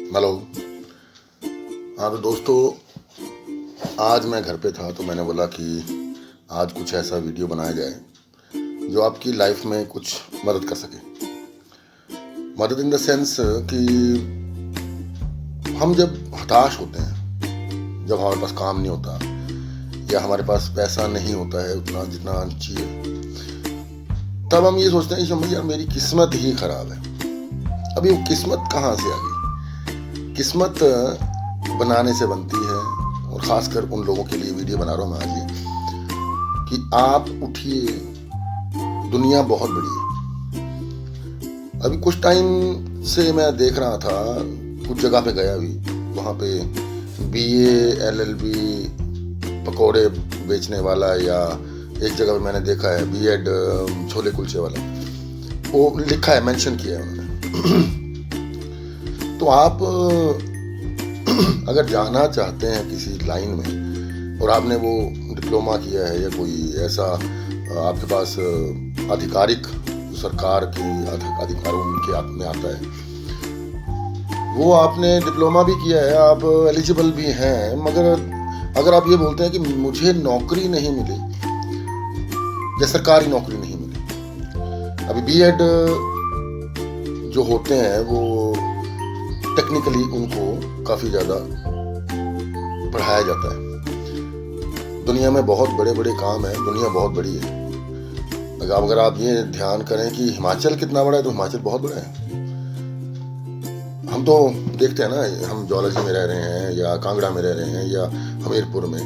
Hello. हाँ तो दोस्तों, आज मैं घर पे था तो मैंने बोला कि आज कुछ ऐसा वीडियो बनाया जाए जो आपकी लाइफ में कुछ मदद कर सके। मदद इन द सेंस कि हम जब हताश होते हैं, जब हमारे पास काम नहीं होता या हमारे पास पैसा नहीं होता है उतना जितना चाहिए, तब हम ये सोचते हैं कि यार मेरी किस्मत ही खराब है। अभी वो किस्मत कहाँ से आ गई? किस्मत बनाने से बनती है, और ख़ासकर उन लोगों के लिए वीडियो बना रहा हूँ मैं आज ये कि आप उठिए, दुनिया बहुत बड़ी है। अभी कुछ टाइम से मैं देख रहा था, कुछ जगह पे गया भी, वहाँ पे BA LLB पकोड़े बेचने वाला, या एक जगह पे मैंने देखा है B.Ed छोले कुलचे वाला, वो लिखा है, मेंशन किया है उन्होंने। तो आप अगर जाना चाहते हैं किसी लाइन में और आपने वो डिप्लोमा किया है या कोई ऐसा आपके पास आधिकारिक सरकार की अधिकारों के हाथ में आता है, वो आपने डिप्लोमा भी किया है, आप एलिजिबल भी हैं, मगर अगर आप ये बोलते हैं कि मुझे नौकरी नहीं मिली या सरकारी नौकरी नहीं मिली। अभी B.Ed जो होते हैं वो टेक्निकली उनको काफ़ी ज़्यादा पढ़ाया जाता है। दुनिया में बहुत बड़े बड़े काम हैं, दुनिया बहुत बड़ी है। अगर आप ये ध्यान करें कि हिमाचल कितना बड़ा है, तो हिमाचल बहुत बड़ा है। हम तो देखते हैं ना, हम ज्वालाजी में रह रहे हैं या कांगड़ा में रह रहे हैं या हमीरपुर में,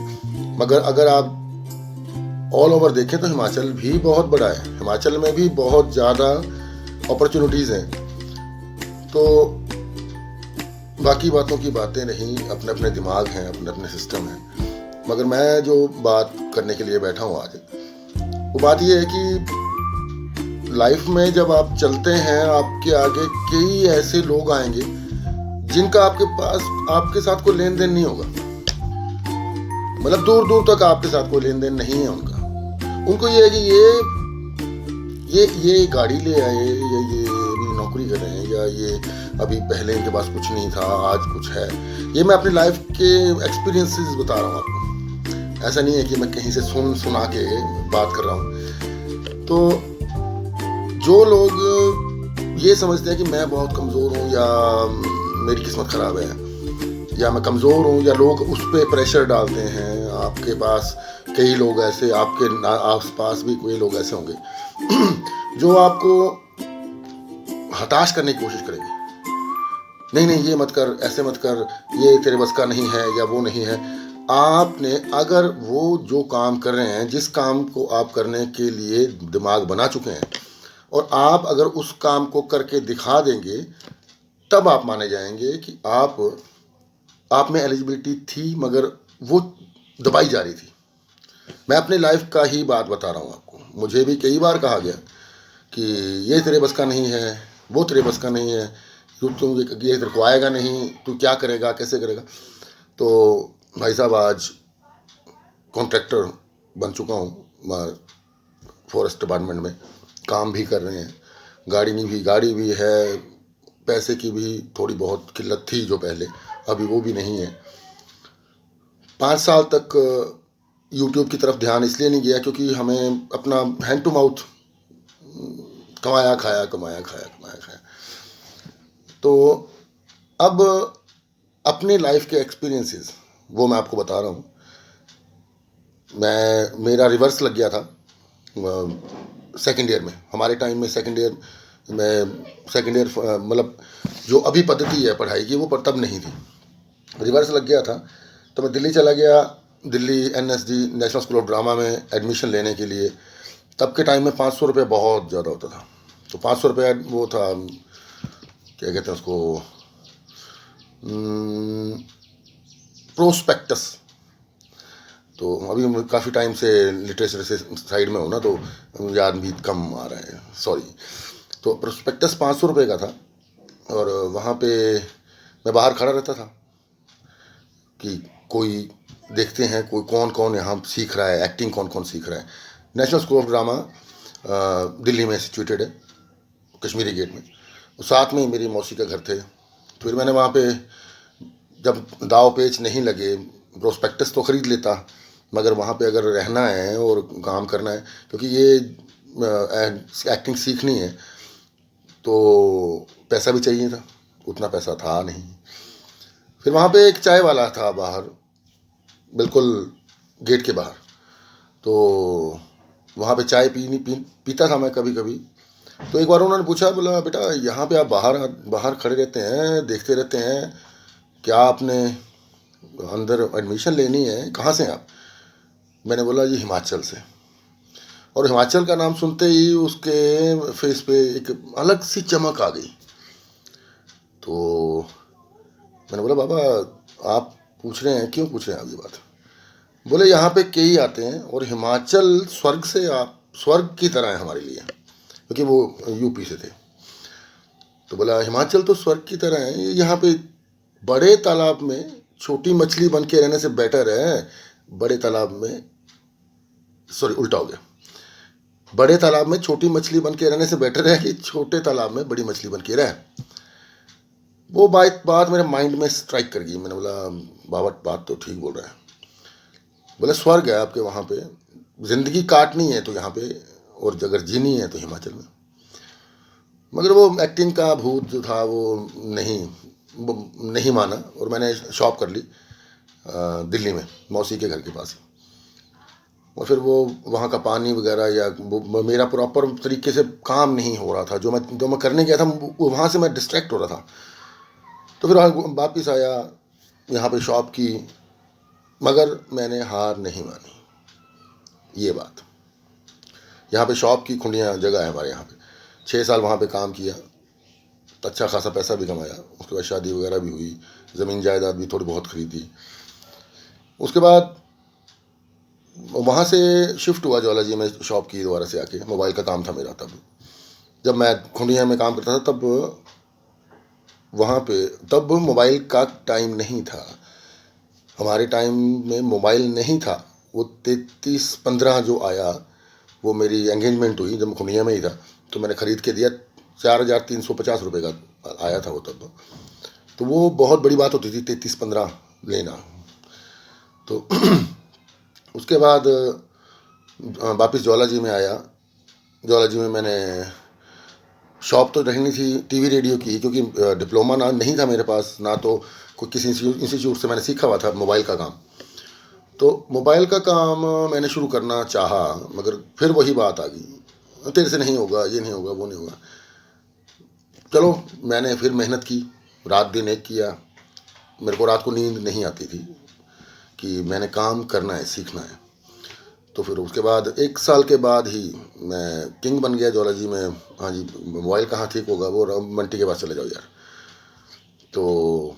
मगर अगर आप ऑल ओवर देखें तो हिमाचल भी बहुत बड़ा है। हिमाचल में भी बहुत ज़्यादा अपॉर्चुनिटीज़ हैं। तो बाकी बातों की बातें नहीं, अपने अपने दिमाग हैं, अपने अपने सिस्टम हैं। मगर मैं जो बात करने के लिए बैठा हूँ आज, वो बात ये है कि लाइफ में जब आप चलते हैं, आपके आगे कई ऐसे लोग आएंगे जिनका आपके साथ कोई लेन देन नहीं होगा। मतलब दूर दूर तक आपके साथ कोई लेन देन नहीं है उनको ये है कि ये गाड़ी ले आए, या ये अभी नौकरी कर रहे हैं, या ये अभी पहले इनके पास कुछ नहीं था, आज कुछ है। ये मैं अपनी लाइफ के एक्सपीरियंसेस बता रहा हूँ आपको। ऐसा नहीं है कि मैं कहीं से सुना के बात कर रहा हूँ। तो जो लोग ये समझते हैं कि मैं बहुत कमज़ोर हूँ या मेरी किस्मत ख़राब है या मैं कमज़ोर हूँ, या लोग उस पर प्रेशर डालते हैं, आपके पास कई लोग ऐसे, आपके आसपास भी कोई लोग ऐसे होंगे जो आपको हताश करने की कोशिश करेंगे। नहीं ये मत कर, ऐसे मत कर, ये तेरे बस का नहीं है या वो नहीं है। आपने अगर वो जो काम कर रहे हैं, जिस काम को आप करने के लिए दिमाग बना चुके हैं, और आप अगर उस काम को करके दिखा देंगे, तब आप माने जाएंगे कि आप में एलिजिबिलिटी थी, मगर वो दबाई जा रही थी। मैं अपनी लाइफ का ही बात बता रहा हूँ आपको। मुझे भी कई बार कहा गया कि ये तेरे बस का नहीं है, वो तेरे बस का नहीं है, ये तेरे को आएगा नहीं, तू क्या करेगा, कैसे करेगा। तो भाई साहब, आज कॉन्ट्रैक्टर बन चुका हूँ, फॉरेस्ट डिपार्टमेंट में काम भी कर रहे हैं, गाड़ी भी है, पैसे की भी थोड़ी बहुत किल्लत थी जो पहले, अभी वो भी नहीं है। 5 साल तक यूट्यूब की तरफ ध्यान इसलिए नहीं गया क्योंकि हमें अपना हैंड टू माउथ कमाया खाया। तो अब अपने लाइफ के एक्सपीरियंसेस वो मैं आपको बता रहा हूँ। मेरा रिवर्स लग गया था सेकेंड ईयर में। हमारे टाइम में सेकेंड ईयर मतलब जो अभी पद्धति है पढ़ाई की, वो तब नहीं थी। रिवर्स लग गया था, तो मैं दिल्ली चला गया, Delhi NSD national school of drama में एडमिशन लेने के लिए। तब के टाइम में 500 रुपये बहुत ज़्यादा होता था। तो 500 रुपये वो था, क्या कहते हैं उसको, प्रोस्पेक्टस। तो अभी काफ़ी टाइम से लिटरेचर से साइड में हूँ ना, तो याद भी कम आ रहा है, सॉरी। तो प्रोस्पेक्टस 500 रुपये का था, और वहाँ पे मैं बाहर खड़ा रहता था कि कोई देखते हैं कोई कौन यहाँ सीख रहा है, एक्टिंग कौन सीख रहा है। National school of drama Delhi में सिचुएटेड है, कश्मीरी गेट में। साथ में ही मेरी मौसी का घर थे। फिर मैंने वहाँ पे जब दाव पेच नहीं लगे, प्रोस्पेक्टस तो ख़रीद लेता, मगर वहाँ पे अगर रहना है और काम करना है, क्योंकि ये एक्टिंग सीखनी है तो पैसा भी चाहिए था, उतना पैसा था नहीं। फिर वहाँ पे एक चाय वाला था बाहर, बिल्कुल गेट के बाहर, तो वहाँ पे चाय पीता था मैं कभी कभी। तो एक बार उन्होंने पूछा, बोला बेटा यहाँ पे आप बाहर बाहर खड़े रहते हैं, देखते रहते हैं, क्या आपने अंदर एडमिशन लेनी है, कहाँ से आप? मैंने बोला जी हिमाचल से। और हिमाचल का नाम सुनते ही उसके फेस पे एक अलग सी चमक आ गई। तो मैंने बोला बाबा आप पूछ रहे हैं, क्यों पूछ रहे हैं आप ये बात? बोले यहाँ पे कई आते हैं और हिमाचल स्वर्ग से, आप स्वर्ग की तरह है हमारे लिए, क्योंकि वो यूपी से थे। तो बोला हिमाचल तो स्वर्ग की तरह है, यहाँ पे बड़े तालाब में छोटी मछली बन के रहने से बेटर है, बड़े तालाब में, सॉरी उल्टा हो गया, बड़े तालाब में छोटी मछली बन के रहने से बेटर है कि छोटे तालाब में बड़ी मछली बन के रहे। वो बात मेरे माइंड में स्ट्राइक कर गई। मैंने बोला बाबा बात तो ठीक बोल रहा है। बोले स्वर्ग है आपके वहाँ पे, ज़िंदगी काटनी है तो यहाँ पे, और अगर जीनी है तो हिमाचल में। मगर वो एक्टिंग का भूत जो था वो नहीं माना, और मैंने शॉप कर ली दिल्ली में, मौसी के घर के पास ही। और फिर वो वहाँ का पानी वगैरह, या मेरा प्रॉपर तरीके से काम नहीं हो रहा था, जो मैं करने गया था वहाँ से मैं डिस्ट्रैक्ट हो रहा था। तो फिर वापस आया, यहाँ पे शॉप की, मगर मैंने हार नहीं मानी। ये बात, यहाँ पे शॉप की खुंडियाँ जगह है हमारे यहाँ पे। 6 साल वहाँ पे काम किया, अच्छा खासा पैसा भी कमाया। उसके बाद शादी वगैरह भी हुई, ज़मीन जायदाद भी थोड़ी बहुत खरीदी। उसके बाद वहाँ से शिफ्ट हुआ ज्वालाजी में, शॉप की दोबारा से आके। मोबाइल का काम था मेरा तब, जब मैं खुंडिया में काम करता था तब वहाँ पे, तब मोबाइल का टाइम नहीं था, हमारे टाइम में मोबाइल नहीं था। वो 3315 जो आया, वो मेरी एंगेजमेंट हुई जब खुंडिया में ही था, तो मैंने ख़रीद के दिया। 4350 रुपये का आया था वो तब। तो वो बहुत बड़ी बात होती थी 3315 लेना। तो उसके बाद वापस ज्वालाजी में आया। ज्वालाजी में मैंने शॉप तो रहनी थी टीवी रेडियो की, क्योंकि डिप्लोमा नहीं था मेरे पास, ना तो कोई किसी इंस्टीट्यूट से मैंने सीखा हुआ था मोबाइल का काम। तो मोबाइल का काम मैंने शुरू करना चाहा, मगर फिर वही बात आ गई, तेरे से नहीं होगा, ये नहीं होगा, वो नहीं होगा। चलो मैंने फिर मेहनत की, रात दिन एक किया। मेरे को रात को नींद नहीं आती थी कि मैंने काम करना है, सीखना है। तो फिर उसके बाद 1 साल के बाद ही मैं किंग बन गया ज्वालाजी में। हाँ जी, मोबाइल कहाँ ठीक होगा, वो मंटी के पास चले जाओ यार। तो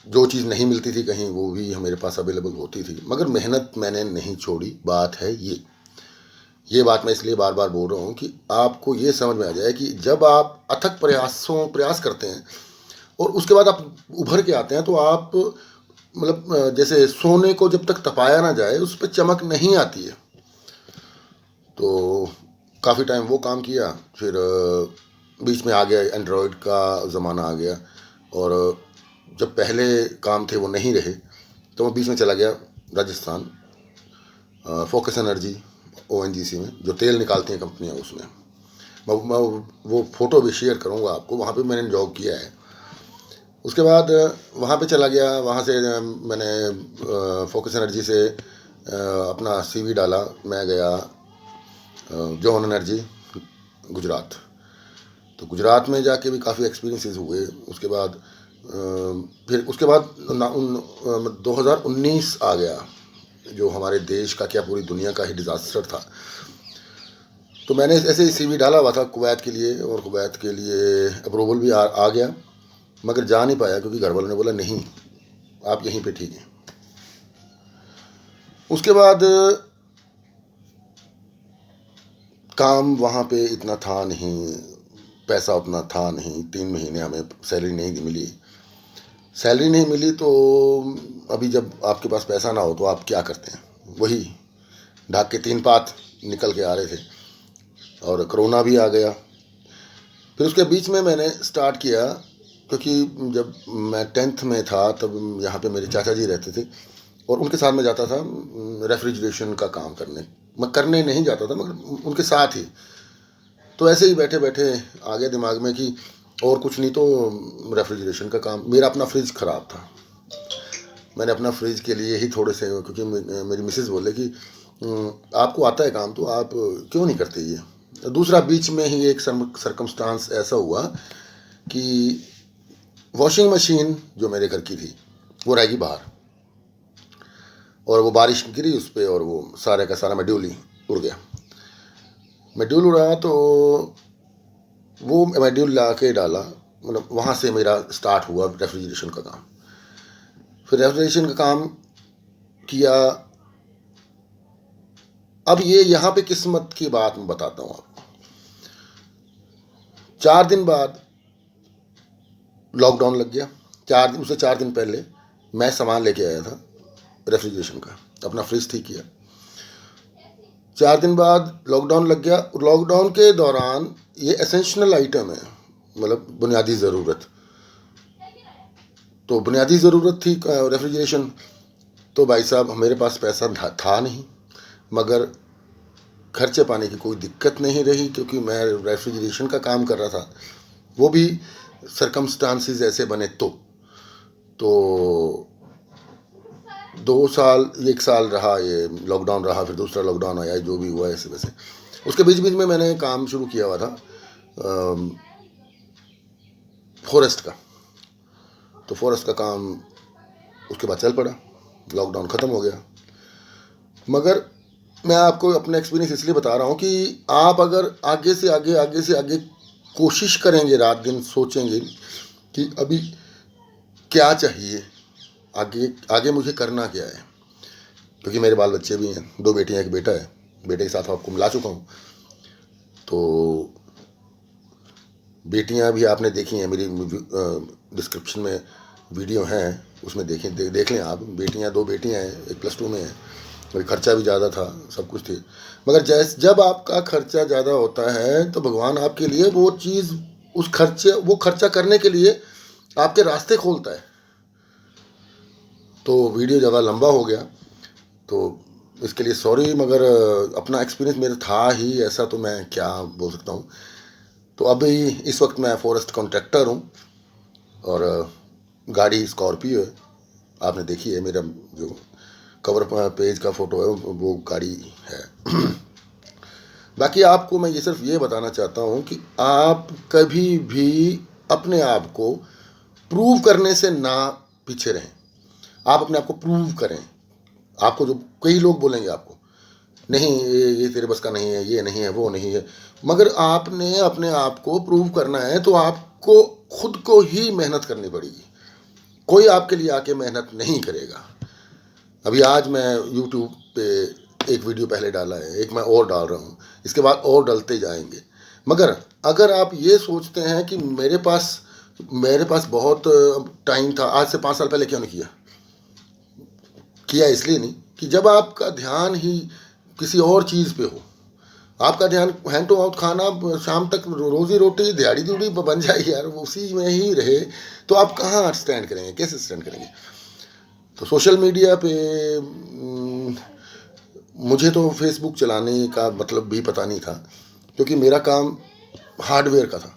जो चीज़ नहीं मिलती थी कहीं, वो भी मेरे पास अवेलेबल होती थी, मगर मेहनत मैंने नहीं छोड़ी। बात है ये बात मैं इसलिए बार बार बोल रहा हूँ कि आपको ये समझ में आ जाए कि जब आप अथक प्रयास करते हैं और उसके बाद आप उभर के आते हैं, तो आप मतलब जैसे सोने को जब तक तपाया ना जाए उस पर चमक नहीं आती है। तो काफ़ी टाइम वो काम किया, फिर बीच में आ गया एंड्रॉयड का ज़माना आ गया, और जब पहले काम थे वो नहीं रहे, तो मैं बीच में चला गया राजस्थान, फोकस एनर्जी ONGC में, जो तेल निकालती हैं कंपनियाँ, उसमें मैं वो फ़ोटो भी शेयर करूँगा आपको। वहाँ पे मैंने जॉब किया है। उसके बाद वहाँ पे चला गया, वहाँ से मैंने फोकस एनर्जी से अपना CV डाला। मैं गया जॉन एनर्जी गुजरात। तो गुजरात में जाके भी काफ़ी एक्सपीरियंसेस हुए। उसके बाद फिर उसके बाद 2019 आ गया, जो हमारे देश का क्या पूरी दुनिया का ही डिज़ास्टर था। तो मैंने ऐसे ही CV डाला हुआ था कुवैत के लिए, और कुवैत के लिए अप्रूवल भी आ गया, मगर जा नहीं पाया, क्योंकि घर वालों ने बोला नहीं आप यहीं पे ठीक हैं। उसके बाद काम वहाँ पे इतना था नहीं, पैसा उतना था नहीं। 3 महीने हमें सैलरी नहीं मिली। सैलरी नहीं मिली तो अभी जब आपके पास पैसा ना हो तो आप क्या करते हैं, वही ढाक के 3 पात निकल के आ रहे थे, और कोरोना भी आ गया। फिर उसके बीच में मैंने स्टार्ट किया क्योंकि जब मैं 10th में था तब यहाँ पे मेरे चाचा जी रहते थे और उनके साथ मैं जाता था रेफ्रिजरेशन का काम करने। मैं करने नहीं जाता था मगर उनके साथ ही। तो ऐसे ही बैठे बैठे आ गया दिमाग में कि और कुछ नहीं तो रेफ्रिजरेशन का काम। मेरा अपना फ्रिज ख़राब था, मैंने अपना फ्रिज के लिए ही थोड़े से, क्योंकि मेरी मिसेज़ बोले कि आपको आता है काम तो आप क्यों नहीं करते ये। दूसरा बीच में ही एक सरकमस्टांस ऐसा हुआ कि वॉशिंग मशीन जो मेरे घर की थी वो रहेगी बाहर, और वो बारिश गिरी उस पर और वो सारे का सारा मॉड्यूल ही उड़ गया। मॉड्यूल उड़ा तो वो मॉड्यूल ला के डाला, मतलब वहाँ से मेरा स्टार्ट हुआ रेफ्रिजरेशन का काम। फिर रेफ्रिजरेशन का काम किया। अब ये यहाँ पे किस्मत की बात मैं बताता हूँ आपको। 4 दिन बाद लॉकडाउन लग गया। 4 दिन पहले मैं सामान लेके आया था रेफ्रिजरेशन का, अपना फ्रिज ठीक किया। 4 दिन बाद लॉकडाउन लग गया। लॉकडाउन के दौरान ये एसेंशियल आइटम है, मतलब बुनियादी ज़रूरत। तो बुनियादी ज़रूरत थी रेफ्रिजरेशन। तो भाई साहब मेरे पास पैसा था नहीं, मगर खर्चे पाने की कोई दिक्कत नहीं रही, क्योंकि मैं रेफ्रिजरेशन का काम कर रहा था। वो भी सरकमस्टांसिस ऐसे बने तो 2 साल 1 साल रहा ये लॉकडाउन रहा, फिर दूसरा लॉकडाउन आया, जो भी हुआ ऐसे वैसे। उसके बीच बीच में मैंने काम शुरू किया हुआ था फॉरेस्ट का। तो फॉरेस्ट का काम उसके बाद चल पड़ा, लॉकडाउन ख़त्म हो गया। मगर मैं आपको अपना एक्सपीरियंस इसलिए बता रहा हूँ कि आप अगर आगे से आगे कोशिश करेंगे, रात दिन सोचेंगे कि अभी क्या चाहिए, आगे मुझे करना क्या है। क्योंकि मेरे बाल बच्चे भी हैं, 2 बेटियां 1 बेटा है। बेटे के साथ आपको मिला चुका हूँ। तो बेटियां भी आपने देखी हैं, मेरी डिस्क्रिप्शन में वीडियो हैं, उसमें देख लें आप। बेटियां 2 बेटियां हैं, एक +2 में है। और खर्चा भी ज़्यादा था, सब कुछ थी। मगर जब आपका खर्चा ज़्यादा होता है तो भगवान आपके लिए वो चीज़, वो खर्चा करने के लिए आपके रास्ते खोलता है। तो वीडियो ज़्यादा लंबा हो गया तो इसके लिए सॉरी, मगर अपना एक्सपीरियंस मेरा था ही ऐसा, तो मैं क्या बोल सकता हूँ। तो अभी इस वक्त मैं फॉरेस्ट कॉन्ट्रैक्टर हूँ और गाड़ी स्कॉर्पियो है। आपने देखी है, मेरा जो कवर पेज का फ़ोटो है वो गाड़ी है। बाकी आपको मैं सिर्फ ये बताना चाहता हूँ कि आप कभी भी अपने आप को प्रूव करने से ना पीछे रहें। आप अपने आप को प्रूव करें। आपको जो कई लोग बोलेंगे आपको, नहीं ये तेरे बस का नहीं है, ये नहीं है, वो नहीं है, मगर आपने अपने आप को प्रूव करना है तो आपको खुद को ही मेहनत करनी पड़ेगी। कोई आपके लिए आके मेहनत नहीं करेगा। अभी आज मैं YouTube पे एक वीडियो पहले डाला है, एक मैं और डाल रहा हूँ, इसके बाद और डालते जाएंगे। मगर अगर आप ये सोचते हैं कि मेरे पास बहुत टाइम था, आज से 5 साल पहले क्यों नहीं किया इसलिए नहीं कि जब आपका ध्यान ही किसी और चीज़ पे हो, आपका ध्यान हैंड टू माउथ खाना, शाम तक रोजी रोटी दिहाड़ी दूड़ी बन जाए यार, उसी में ही रहे, तो आप कहाँ स्टैंड करेंगे, कैसे स्टैंड करेंगे। तो सोशल मीडिया पे मुझे तो फेसबुक चलाने का मतलब भी पता नहीं था, क्योंकि मेरा काम हार्डवेयर का था,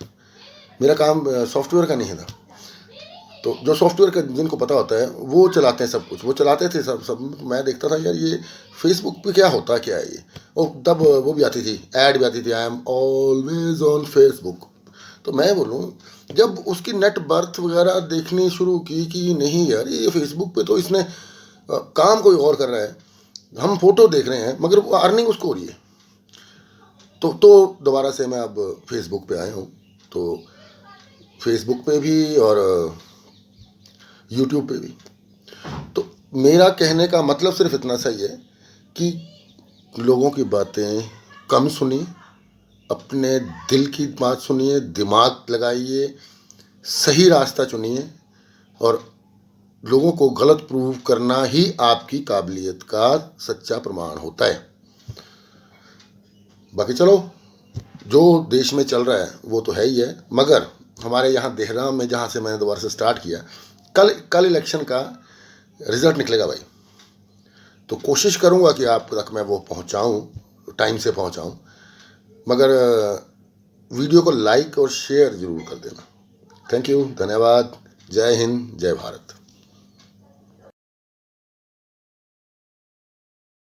मेरा काम सॉफ्टवेयर का नहीं था। तो जो सॉफ्टवेयर का जिनको पता होता है वो चलाते हैं सब कुछ, वो चलाते थे सब। मैं देखता था यार ये फेसबुक पे क्या होता क्या है ये। और तब वो भी आती थी, ऐड भी आती थी, I am always on Facebook. तो मैं बोलूँ जब उसकी नेट बर्थ वगैरह देखनी शुरू की कि नहीं यार ये फेसबुक पे तो इसने काम कोई और कर रहा है, हम फोटो देख रहे हैं मगर वो अर्निंग उसको हो रही है। तो दोबारा से मैं अब फेसबुक पे आया हूँ। तो फेसबुक पे भी और यूट्यूब पे भी। तो मेरा कहने का मतलब सिर्फ इतना सा ही है कि लोगों की बातें कम सुनिए, अपने दिल की बात सुनिए, दिमाग लगाइए, सही रास्ता चुनिए, और लोगों को गलत प्रूव करना ही आपकी काबिलियत का सच्चा प्रमाण होता है। बाकी चलो, जो देश में चल रहा है वो तो है ही है, मगर हमारे यहाँ देहराम में, जहाँ से मैंने दोबारा से स्टार्ट किया, कल इलेक्शन का रिजल्ट निकलेगा भाई। तो कोशिश करूँगा कि आप तक मैं वो पहुँचाऊँ, टाइम से पहुँचाऊँ, मगर वीडियो को लाइक और शेयर ज़रूर कर देना। थैंक यू, धन्यवाद। जय हिंद, जय भारत।